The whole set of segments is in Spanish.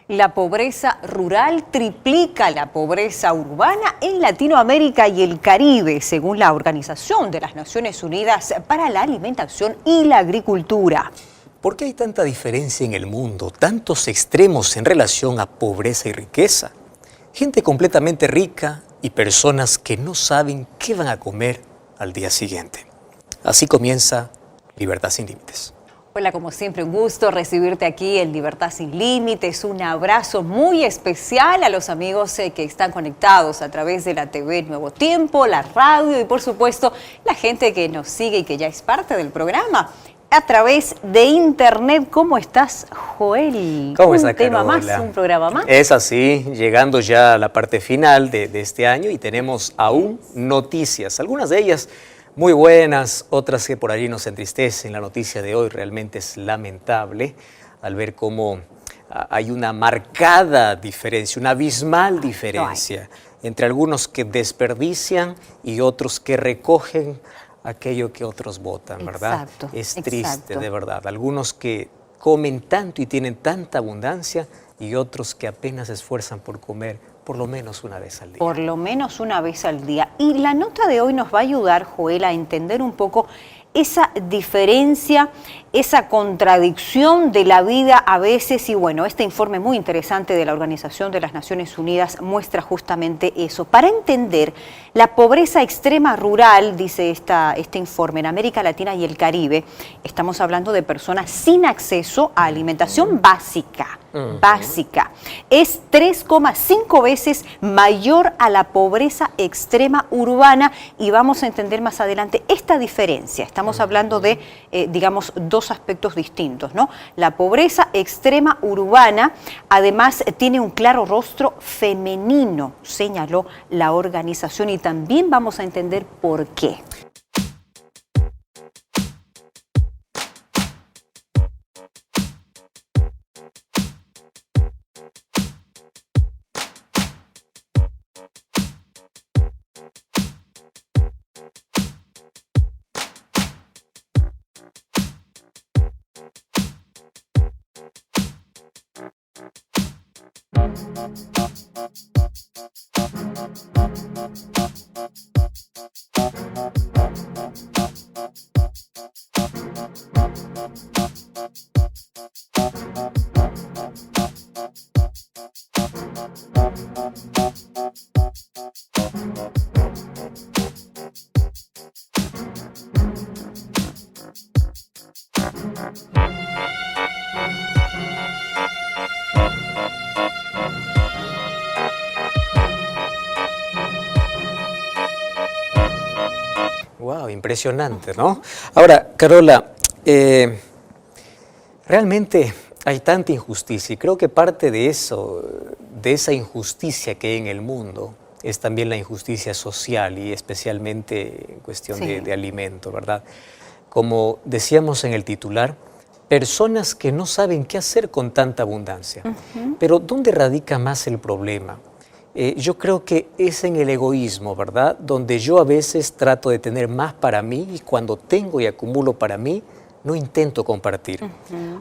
La pobreza rural triplica la pobreza urbana en Latinoamérica y el Caribe, según la Organización de las Naciones Unidas para la Alimentación y la Agricultura. ¿Por qué hay tanta diferencia en el mundo, tantos extremos en relación a pobreza y riqueza? Gente completamente rica y personas que no saben qué van a comer al día siguiente. Así comienza Libertad sin Límites. Hola, como siempre, un gusto recibirte aquí en Libertad Sin Límites. Un abrazo muy especial a los amigos que están conectados a través de la TV Nuevo Tiempo, la radio y, por supuesto, la gente que nos sigue y que ya es parte del programa a través de internet. ¿Cómo estás, Joel? ¿Cómo está, Un tema Carola? más, un programa más. Es así, llegando ya a la parte final de este año y tenemos aún noticias, algunas de ellas muy buenas, otras que por allí nos entristecen. La noticia de hoy realmente es lamentable al ver cómo hay una marcada diferencia, una abismal diferencia entre algunos que desperdician y otros que recogen aquello que otros botan, ¿verdad? Exacto, es triste, exacto. de verdad. Algunos que comen tanto y tienen tanta abundancia y otros que apenas se esfuerzan por comer por lo menos una vez al día. Por lo menos una vez al día. Y la nota de hoy nos va a ayudar, Joel, a entender un poco esa diferencia, esa contradicción de la vida a veces. Y bueno, este informe muy interesante de la Organización de las Naciones Unidas muestra justamente eso. Para entender la pobreza extrema rural, dice este informe, en América Latina y el Caribe, estamos hablando de personas sin acceso a alimentación básica. Básica. Es 3,5 veces mayor a la pobreza extrema urbana y vamos a entender más adelante esta diferencia. Estamos hablando de, digamos, dos aspectos distintos, ¿no? La pobreza extrema urbana, además, tiene un claro rostro femenino, señaló la organización, y también vamos a entender por qué. Wow, impresionante, ¿no? Ahora, Carola, realmente hay tanta injusticia y creo que parte de eso, de esa injusticia que hay en el mundo, es también la injusticia social y especialmente en cuestión de alimento, ¿verdad? Como decíamos en el titular, personas que no saben qué hacer con tanta abundancia. Pero ¿dónde radica más el problema? Yo creo que es en el egoísmo, ¿verdad? Donde yo a veces trato de tener más para mí y cuando tengo y acumulo para mí, no intento compartir.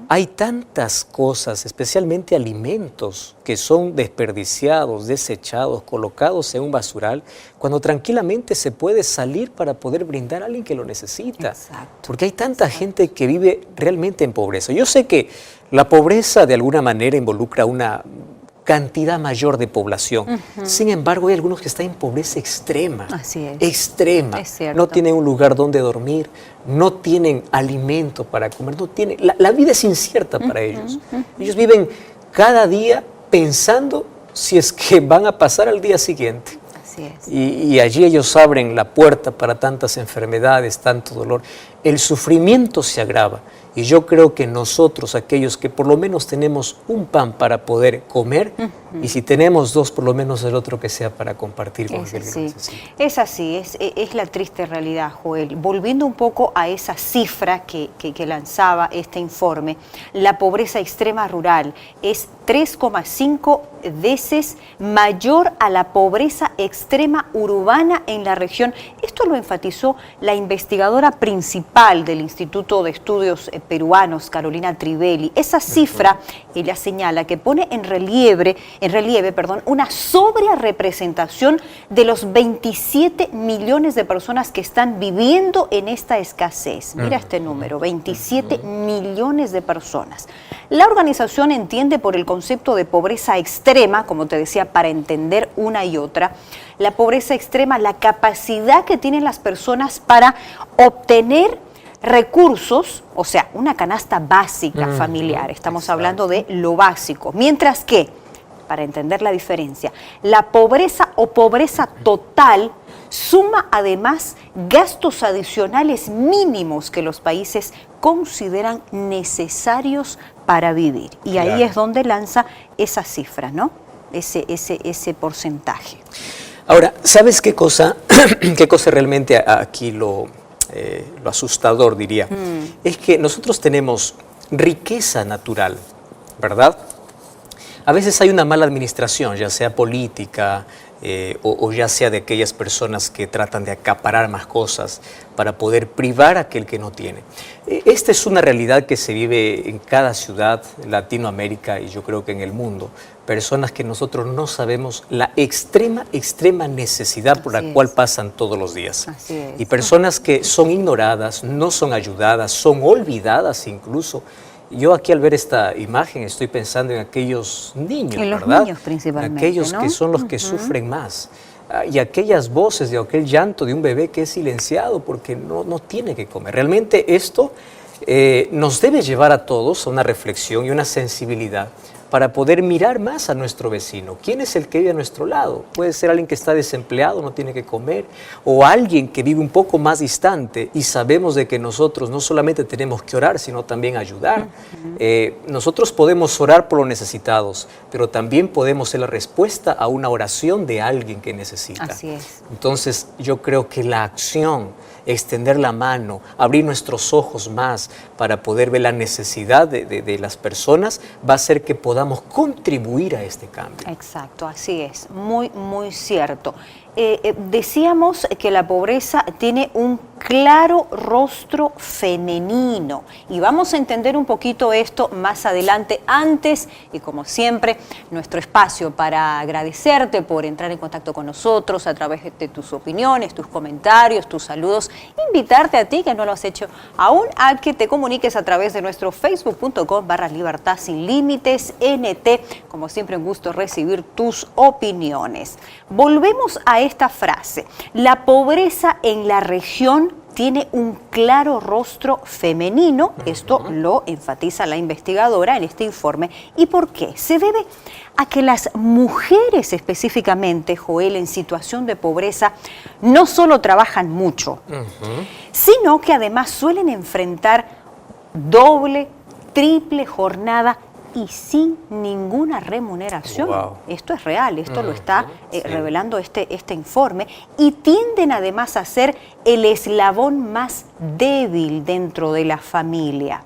Hay tantas cosas, especialmente alimentos, que son desperdiciados, desechados, colocados en un basural, cuando tranquilamente se puede salir para poder brindar a alguien que lo necesita. Exacto. Porque hay tanta gente que vive realmente en pobreza. Yo sé que la pobreza de alguna manera involucra una cantidad mayor de población. Sin embargo, hay algunos que están en pobreza extrema. Así es. Extrema. Es cierto. No tienen un lugar donde dormir, no tienen alimento para comer, no tienen, la vida es incierta para ellos. Ellos viven cada día pensando si es que van a pasar al día siguiente. Así es. Y allí ellos abren la puerta para tantas enfermedades, tanto dolor. El sufrimiento se agrava. Y yo creo que nosotros, aquellos que por lo menos tenemos un pan para poder comer, y si tenemos dos, por lo menos el otro que sea para compartir con aquel que lo necesita. Es así, es la triste realidad, Joel. Volviendo un poco a esa cifra que lanzaba este informe, la pobreza extrema rural es 3,5 veces mayor a la pobreza extrema urbana en la región. Esto lo enfatizó la investigadora principal del Instituto de Estudios Peruanos, Carolina Trivelli. Esa cifra, ella señala que pone en relieve, una sobrerepresentación de los 27 millones de personas que están viviendo en esta escasez. Mira este número, 27 millones de personas. La organización entiende por el concepto de pobreza extrema, como te decía, para entender una y otra, la pobreza extrema, la capacidad que tienen las personas para obtener recursos, o sea, una canasta básica familiar, estamos hablando de lo básico, mientras que, para entender la diferencia, la pobreza o pobreza total suma además gastos adicionales mínimos que los países consideran necesarios para vivir. Y claro, ahí es donde lanza esa cifra, ¿no? Ese porcentaje. Ahora, ¿sabes qué cosa realmente aquí lo asustador, diría? Es que nosotros tenemos riqueza natural, ¿verdad? A veces hay una mala administración, ya sea política o ya sea de aquellas personas que tratan de acaparar más cosas para poder privar a aquel que no tiene. Esta es una realidad que se vive en cada ciudad, en Latinoamérica y yo creo que en el mundo. Personas que nosotros no sabemos la extrema necesidad por la cual pasan todos los días. Así es. Y personas que son ignoradas, no son ayudadas, son olvidadas incluso. Yo aquí al ver esta imagen estoy pensando en aquellos niños, en los ¿verdad? niños principalmente, aquellos ¿no? que son los que sufren más. Y aquellas voces de aquel llanto de un bebé que es silenciado porque no tiene que comer. Realmente esto nos debe llevar a todos a una reflexión y una sensibilidad para poder mirar más a nuestro vecino. ¿Quién es el que vive a nuestro lado? Puede ser alguien que está desempleado, no tiene que comer, o alguien que vive un poco más distante y sabemos de que nosotros no solamente tenemos que orar, sino también ayudar. Nosotros podemos orar por los necesitados, pero también podemos ser la respuesta a una oración de alguien que necesita. Así es. Entonces, yo creo que la acción, extender la mano, abrir nuestros ojos más para poder ver la necesidad de las personas, va a hacer que podamos contribuir a este cambio. Exacto, así es, muy cierto. Decíamos que la pobreza tiene un claro rostro femenino y vamos a entender un poquito esto más adelante. Antes, y como siempre, nuestro espacio para agradecerte por entrar en contacto con nosotros a través de tus opiniones, tus comentarios, tus saludos, invitarte a ti que no lo has hecho aún a que te comuniques a través de nuestro facebook.com/Libertad Sin Límites NT. Como siempre, un gusto recibir tus opiniones. Volvemos a esta frase. La pobreza en la región tiene un claro rostro femenino. Esto lo enfatiza la investigadora en este informe. ¿Y por qué? Se debe a que las mujeres específicamente, Joel, en situación de pobreza, no solo trabajan mucho, sino que además suelen enfrentar doble, triple jornada y sin ninguna remuneración. Wow. Esto es real, esto lo está revelando este informe, y tienden además a ser el eslabón más débil dentro de la familia.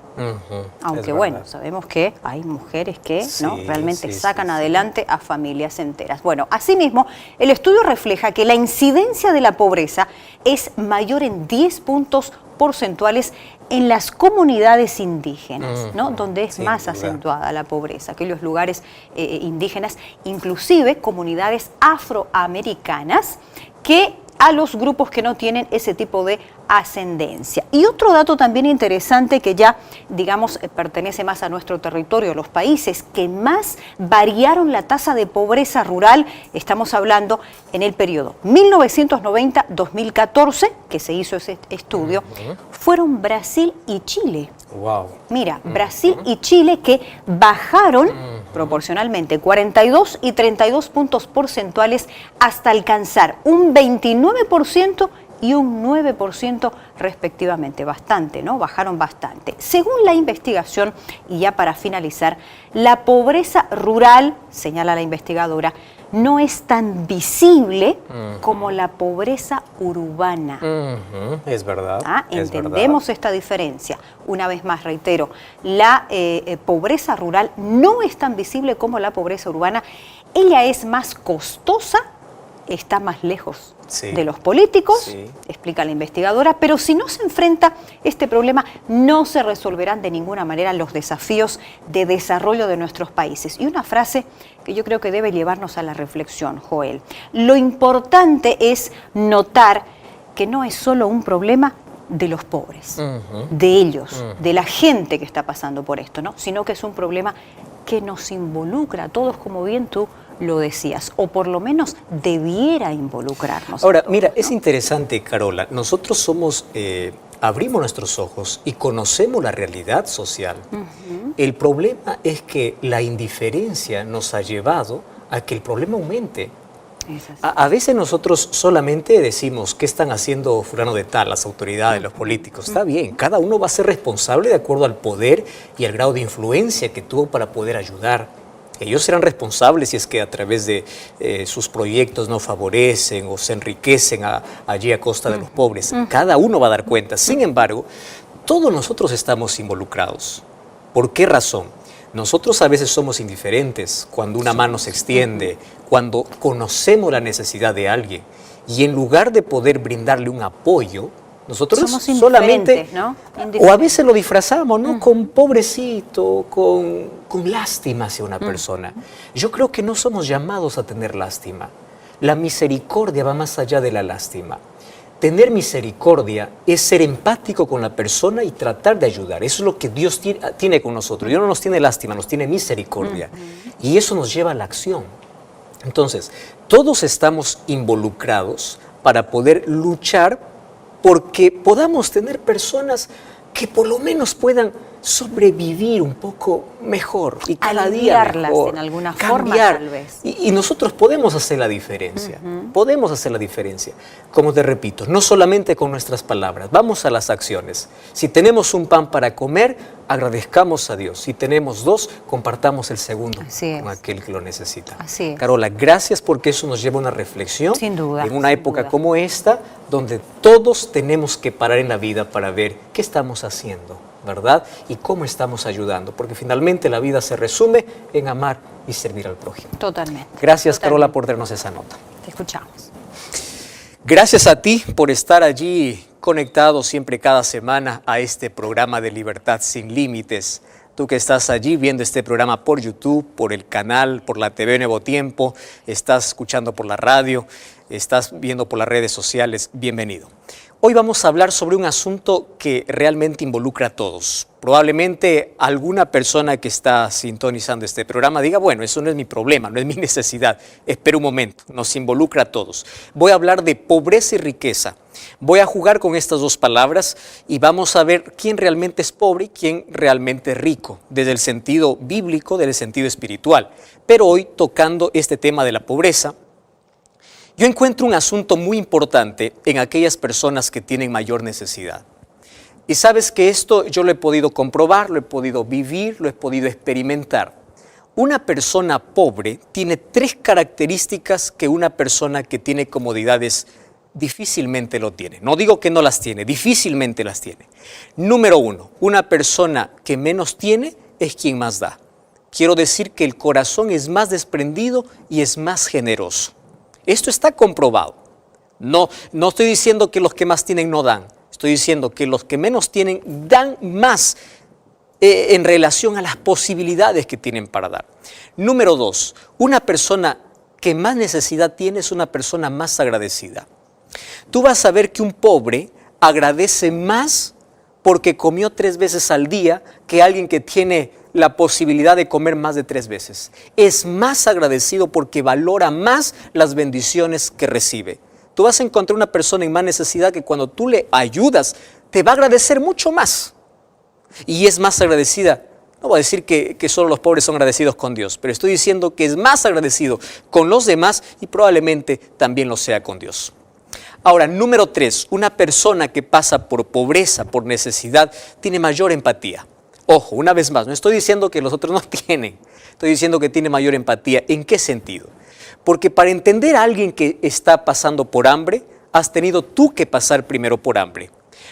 Aunque bueno, sabemos que hay mujeres que realmente sacan adelante a familias enteras. Bueno, asimismo, el estudio refleja que la incidencia de la pobreza es mayor en 10 puntos porcentuales en las comunidades indígenas, ¿no? Donde es más acentuada la pobreza, aquellos lugares indígenas, inclusive comunidades afroamericanas, que a los grupos que no tienen ese tipo de ascendencia. Y otro dato también interesante que ya, digamos, pertenece más a nuestro territorio, los países que más variaron la tasa de pobreza rural, estamos hablando en el periodo 1990-2014, que se hizo ese estudio, fueron Brasil y Chile. Wow. Mira, Brasil y Chile, que bajaron proporcionalmente 42 y 32 puntos porcentuales hasta alcanzar un 29% y un 9% respectivamente. Bastante, ¿no? Bajaron bastante. Según la investigación, y ya para finalizar, la pobreza rural, señala la investigadora, no es tan visible como la pobreza urbana. Es verdad. Entendemos esta diferencia. Una vez más, reitero, la pobreza rural no es tan visible como la pobreza urbana. Ella es más costosa, está más lejos de los políticos, explica la investigadora, pero si no se enfrenta este problema, no se resolverán de ninguna manera los desafíos de desarrollo de nuestros países. Y una frase que yo creo que debe llevarnos a la reflexión, Joel. Lo importante es notar que no es solo un problema de los pobres, de ellos, de la gente que está pasando por esto, ¿no? Sino que es un problema que nos involucra a todos, como bien tú lo decías, o por lo menos debiera involucrarnos. Ahora, todos, mira, ¿no? es interesante, Carola, nosotros somos, abrimos nuestros ojos y conocemos la realidad social. El problema es que la indiferencia nos ha llevado a que el problema aumente. A veces nosotros solamente decimos qué están haciendo fulano de tal, las autoridades, los políticos. Está bien, cada uno va a ser responsable de acuerdo al poder y al grado de influencia que tuvo para poder ayudar. Ellos serán responsables si es que a través de sus proyectos no favorecen o se enriquecen allí a costa de los pobres. Cada uno va a dar cuenta. Sin embargo, todos nosotros estamos involucrados. ¿Por qué razón? Nosotros a veces somos indiferentes cuando una mano se extiende, cuando conocemos la necesidad de alguien y en lugar de poder brindarle un apoyo, nosotros solamente, ¿no? O a veces lo disfrazamos, ¿no? Con pobrecito, con lástima hacia una persona. Yo creo que no somos llamados a tener lástima. La misericordia va más allá de la lástima. Tener misericordia es ser empático con la persona y tratar de ayudar. Eso es lo que Dios tiene con nosotros. Dios no nos tiene lástima, nos tiene misericordia. Y eso nos lleva a la acción. Entonces, todos estamos involucrados para poder luchar porque podamos tener personas que por lo menos puedan sobrevivir un poco mejor y cada día mejor, en alguna forma, tal vez. Y nosotros podemos hacer la diferencia, podemos hacer la diferencia. Como te repito, no solamente con nuestras palabras, vamos a las acciones. Si tenemos un pan para comer, agradezcamos a Dios. Si tenemos dos, compartamos el segundo con aquel que lo necesita. Así es. Carola, gracias porque eso nos lleva a una reflexión. Sin duda. En una época como esta, donde todos tenemos que parar en la vida para ver qué estamos haciendo, ¿verdad? Y cómo estamos ayudando, porque finalmente la vida se resume en amar y servir al prójimo. Totalmente. Gracias, Carola, por darnos esa nota. Te escuchamos. Gracias a ti por estar allí conectado siempre cada semana a este programa de Libertad Sin Límites. Tú que estás allí viendo este programa por YouTube, por el canal, por la TV Nuevo Tiempo, estás escuchando por la radio, estás viendo por las redes sociales, bienvenido. Hoy vamos a hablar sobre un asunto que realmente involucra a todos. Probablemente alguna persona que está sintonizando este programa diga, bueno, eso no es mi problema, no es mi necesidad. Espera un momento, nos involucra a todos. Voy a hablar de pobreza y riqueza. Voy a jugar con estas dos palabras y vamos a ver quién realmente es pobre y quién realmente es rico, desde el sentido bíblico, desde el sentido espiritual. Pero hoy, tocando este tema de la pobreza, yo encuentro un asunto muy importante en aquellas personas que tienen mayor necesidad. Y sabes que esto yo lo he podido comprobar, lo he podido vivir, lo he podido experimentar. Una persona pobre tiene 3 características que una persona que tiene comodidades difícilmente lo tiene. No digo que no las tiene, difícilmente las tiene. Número 1, una persona que menos tiene es quien más da. Quiero decir que el corazón es más desprendido y es más generoso. Esto está comprobado. No estoy diciendo que los que más tienen no dan. Estoy diciendo que los que menos tienen dan más en relación a las posibilidades que tienen para dar. Número 2, una persona que más necesidad tiene es una persona más agradecida. Tú vas a ver que un pobre agradece más porque comió 3 veces al día que alguien que tiene la posibilidad de comer más de 3 veces. Es más agradecido porque valora más las bendiciones que recibe. Tú vas a encontrar una persona en más necesidad que cuando tú le ayudas, te va a agradecer mucho más. Y es más agradecida. No voy a decir que solo los pobres son agradecidos con Dios, pero estoy diciendo que es más agradecido con los demás y probablemente también lo sea con Dios. Ahora, número 3, una persona que pasa por pobreza, por necesidad, tiene mayor empatía. Ojo, una vez más, no estoy diciendo que los otros no tienen, estoy diciendo que tiene mayor empatía. ¿En qué sentido? Porque para entender a alguien que está pasando por hambre, has tenido tú que pasar primero por hambre.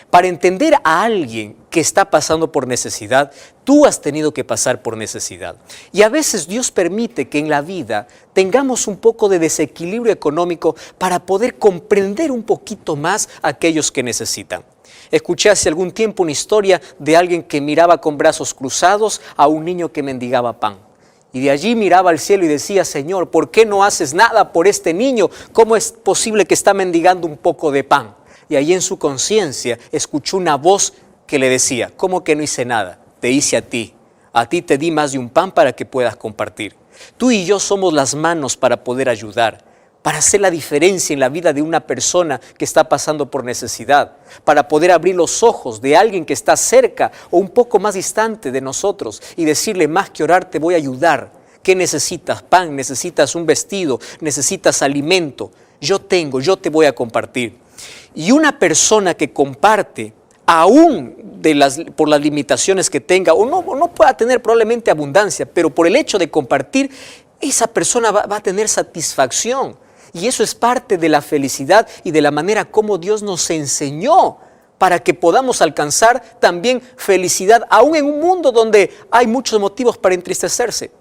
Para entender a alguien que está pasando por necesidad, tú has tenido que pasar por necesidad. Y a veces Dios permite que en la vida tengamos un poco de desequilibrio económico para poder comprender un poquito más a aquellos que necesitan. Escuché hace algún tiempo una historia de alguien que miraba con brazos cruzados a un niño que mendigaba pan. Y de allí miraba al cielo y decía: Señor, ¿por qué no haces nada por este niño? ¿Cómo es posible que está mendigando un poco de pan? Y ahí en su conciencia escuchó una voz que le decía: ¿cómo que no hice nada? Te hice a ti te di más de un pan para que puedas compartir. Tú y yo somos las manos para poder ayudar, para hacer la diferencia en la vida de una persona que está pasando por necesidad, para poder abrir los ojos de alguien que está cerca o un poco más distante de nosotros y decirle: más que orar, te voy a ayudar. ¿Qué necesitas? Pan, necesitas un vestido, necesitas alimento. Yo te voy a compartir. Y una persona que comparte, aún por las limitaciones que tenga, o no pueda tener probablemente abundancia, pero por el hecho de compartir, esa persona va a tener satisfacción. Y eso es parte de la felicidad y de la manera como Dios nos enseñó para que podamos alcanzar también felicidad, aún en un mundo donde hay muchos motivos para entristecerse.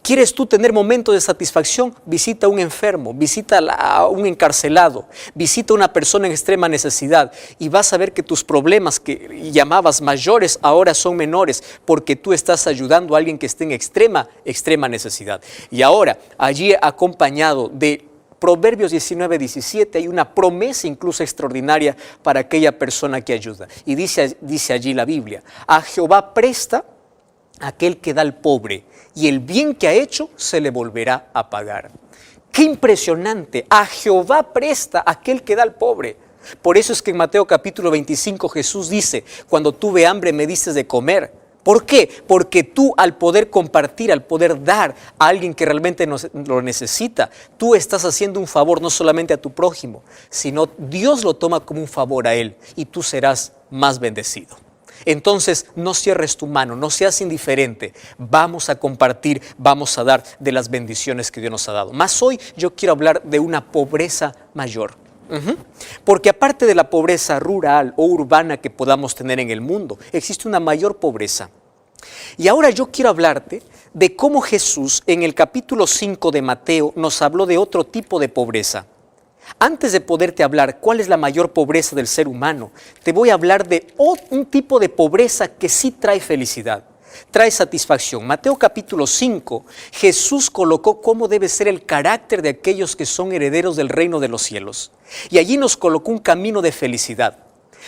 ¿Quieres tú tener momentos de satisfacción? Visita a un enfermo, visita a un encarcelado, visita a una persona en extrema necesidad y vas a ver que tus problemas que llamabas mayores ahora son menores porque tú estás ayudando a alguien que esté en extrema necesidad. Y ahora, allí acompañado de Proverbios 19:17 hay una promesa incluso extraordinaria para aquella persona que ayuda. Y dice allí la Biblia: a Jehová presta aquel que da al pobre, y el bien que ha hecho se le volverá a pagar. ¡Qué impresionante! A Jehová presta aquel que da al pobre. Por eso es que en Mateo capítulo 25 Jesús dice: cuando tuve hambre me diste de comer. ¿Por qué? Porque tú, al poder compartir, al poder dar a alguien que realmente lo necesita, tú estás haciendo un favor no solamente a tu prójimo, sino Dios lo toma como un favor a él y tú serás más bendecido. Entonces, no cierres tu mano, no seas indiferente. Vamos a compartir, vamos a dar de las bendiciones que Dios nos ha dado. Más hoy yo quiero hablar de una pobreza mayor. Porque aparte de la pobreza rural o urbana que podamos tener en el mundo, existe una mayor pobreza. Y ahora yo quiero hablarte de cómo Jesús en el capítulo 5 de Mateo nos habló de otro tipo de pobreza. Antes de poderte hablar cuál es la mayor pobreza del ser humano, te voy a hablar de un tipo de pobreza que sí trae felicidad, trae satisfacción. Mateo capítulo 5, Jesús colocó cómo debe ser el carácter de aquellos que son herederos del reino de los cielos. Y allí nos colocó un camino de felicidad.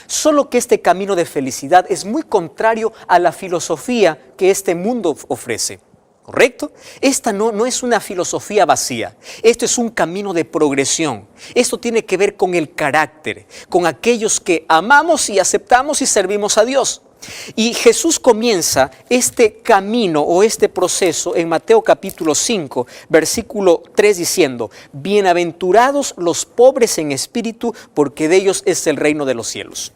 Solo que este camino de felicidad es muy contrario a la filosofía que este mundo ofrece. ¿Correcto? Esta no es una filosofía vacía. Esto es un camino de progresión. Esto tiene que ver con el carácter, con aquellos que amamos y aceptamos y servimos a Dios. Y Jesús comienza este camino o este proceso en Mateo capítulo 5, versículo 3 diciendo: bienaventurados los pobres en espíritu, porque de ellos es el reino de los cielos.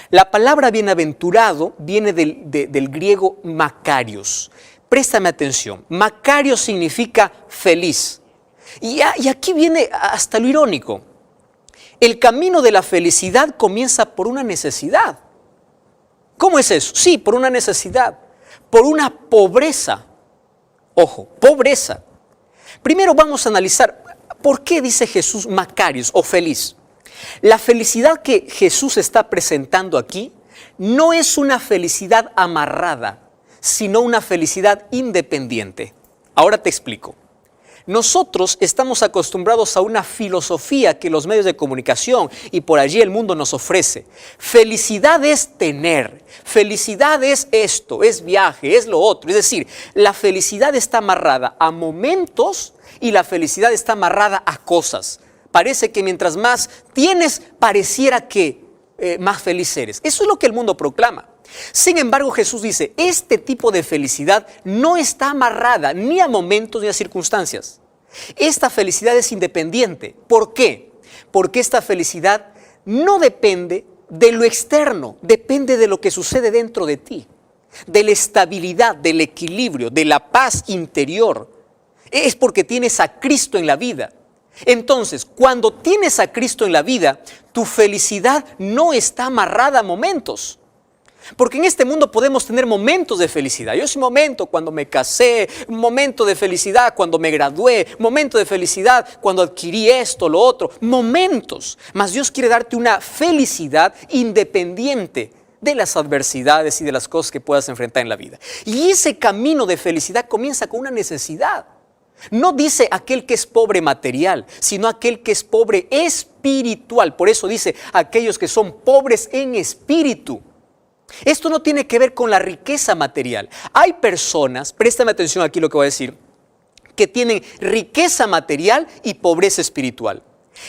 La palabra bienaventurado viene del griego makarios. Préstame atención. Makarios significa feliz. Y aquí viene hasta lo irónico. el camino de la felicidad comienza por una necesidad. ¿Cómo es eso? Sí, por una necesidad, por una pobreza. Ojo, pobreza. Primero vamos a analizar por qué dice Jesús Macarios o feliz. La felicidad que Jesús está presentando aquí no es una felicidad amarrada, sino una felicidad independiente. Ahora te explico. Nosotros estamos acostumbrados a una filosofía que los medios de comunicación y por allí el mundo nos ofrece. Felicidad es tener, felicidad es esto, es viaje, es lo otro. Es decir, la felicidad está amarrada a momentos y la felicidad está amarrada a cosas. Parece que mientras más tienes, pareciera que más feliz eres. Eso es lo que el mundo proclama. Sin embargo, Jesús dice, este tipo de felicidad no está amarrada ni a momentos ni a circunstancias. Esta felicidad es independiente. ¿Por qué? Porque esta felicidad no depende de lo externo, depende de lo que sucede dentro de ti, de la estabilidad, del equilibrio, de la paz interior. Es porque tienes a Cristo en la vida. Entonces, cuando tienes a Cristo en la vida, tu felicidad no está amarrada a momentos. Porque en este mundo podemos tener momentos de felicidad. Yo ese momento cuando me casé, un momento de felicidad cuando me gradué, momento de felicidad cuando adquirí esto, lo otro, momentos. Mas Dios quiere darte una felicidad independiente de las adversidades y de las cosas que puedas enfrentar en la vida. Y ese camino de felicidad comienza con una necesidad. No dice aquel que es pobre material, sino aquel que es pobre espiritual. Por eso dice aquellos que son pobres en espíritu. Esto no tiene que ver con la riqueza material. Hay personas, préstame atención aquí lo que voy a decir, que tienen riqueza material y pobreza espiritual.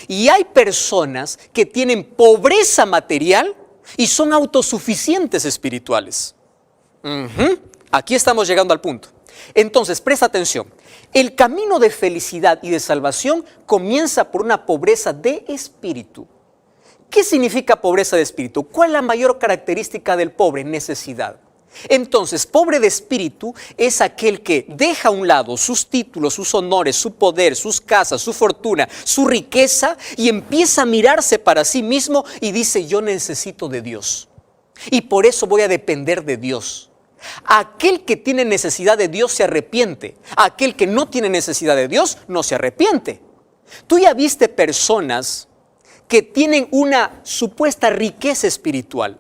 Y hay personas que tienen pobreza material y son autosuficientes espirituales. Aquí estamos llegando al punto. Entonces, presta atención. El camino de felicidad y de salvación comienza por una pobreza de espíritu. ¿Qué significa pobreza de espíritu? ¿Cuál es la mayor característica del pobre? Necesidad. Entonces, pobre de espíritu es aquel que deja a un lado sus títulos, sus honores, su poder, sus casas, su fortuna, su riqueza y empieza a mirarse para sí mismo y dice, yo necesito de Dios. Y por eso voy a depender de Dios. Aquel que tiene necesidad de Dios se arrepiente. Aquel que no tiene necesidad de Dios no se arrepiente. Tú ya viste personas que tienen una supuesta riqueza espiritual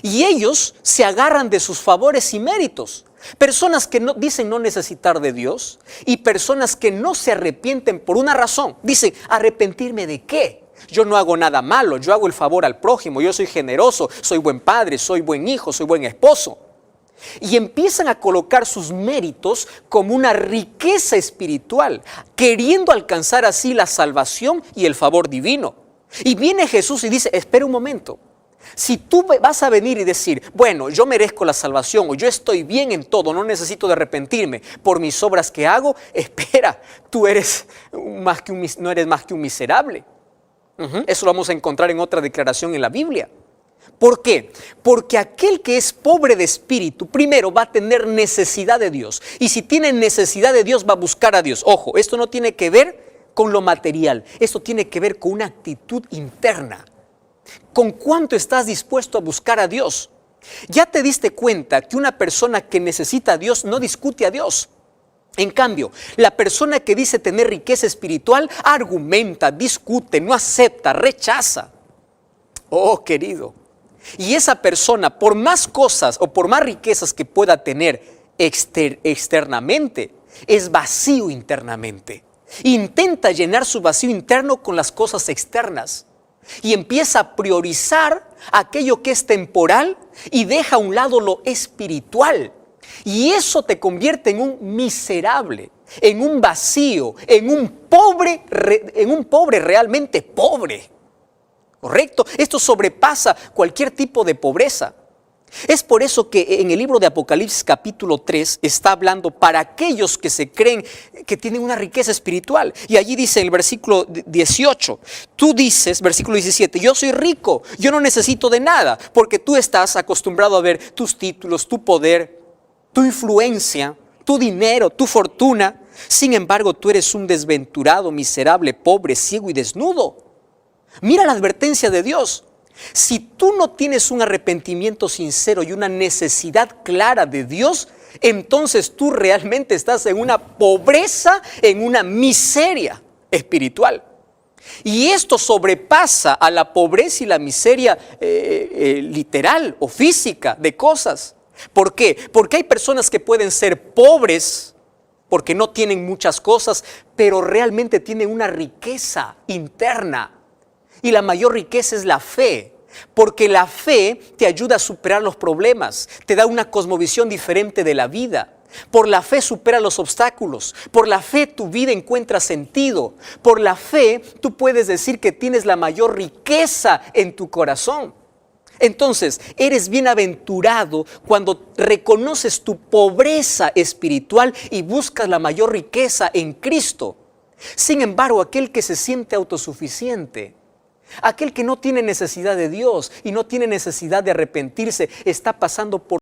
y ellos se agarran de sus favores y méritos. Personas que dicen no necesitar de Dios y personas que no se arrepienten por una razón. Dicen, ¿arrepentirme de qué? Yo no hago nada malo, yo hago el favor al prójimo, yo soy generoso, soy buen padre, soy buen hijo, soy buen esposo. Y empiezan a colocar sus méritos como una riqueza espiritual, queriendo alcanzar así la salvación y el favor divino. Y viene Jesús y dice, espera un momento, si tú vas a venir y decir, bueno, yo merezco la salvación o yo estoy bien en todo, no necesito de arrepentirme por mis obras que hago, espera, tú eres no eres más que un miserable. Eso lo vamos a encontrar en otra declaración en la Biblia. ¿Por qué? Porque aquel que es pobre de espíritu, primero va a tener necesidad de Dios. Y si tiene necesidad de Dios, va a buscar a Dios. Ojo, esto no tiene que ver con lo material, esto tiene que ver con una actitud interna. ¿Con cuánto estás dispuesto a buscar a Dios? Ya te diste cuenta que una persona que necesita a Dios no discute a Dios. En cambio, la persona que dice tener riqueza espiritual argumenta, discute, no acepta, rechaza. Oh, querido. Y esa persona, por más cosas o por más riquezas que pueda tener externamente, es vacío internamente. Intenta llenar su vacío interno con las cosas externas y empieza a priorizar aquello que es temporal y deja a un lado lo espiritual. Y eso te convierte en un miserable, en un vacío, en un pobre realmente pobre. ¿Correcto? Esto sobrepasa cualquier tipo de pobreza. Es por eso que en el libro de Apocalipsis capítulo 3 está hablando para aquellos que se creen que tienen una riqueza espiritual. Y allí dice en el versículo 18, tú dices, versículo 17, yo soy rico, yo no necesito de nada, porque tú estás acostumbrado a ver tus títulos, tu poder, tu influencia, tu dinero, tu fortuna. Sin embargo, tú eres un desventurado, miserable, pobre, ciego y desnudo. Mira la advertencia de Dios. Si tú no tienes un arrepentimiento sincero y una necesidad clara de Dios, entonces tú realmente estás en una pobreza, en una miseria espiritual. Y esto sobrepasa a la pobreza y la miseria literal o física de cosas. ¿Por qué? Porque hay personas que pueden ser pobres porque no tienen muchas cosas, pero realmente tienen una riqueza interna. Y la mayor riqueza es la fe, porque la fe te ayuda a superar los problemas, te da una cosmovisión diferente de la vida. Por la fe supera los obstáculos, por la fe tu vida encuentra sentido, por la fe tú puedes decir que tienes la mayor riqueza en tu corazón. Entonces, eres bienaventurado cuando reconoces tu pobreza espiritual y buscas la mayor riqueza en Cristo. Sin embargo, aquel que se siente autosuficiente, aquel que no tiene necesidad de Dios y no tiene necesidad de arrepentirse, está pasando por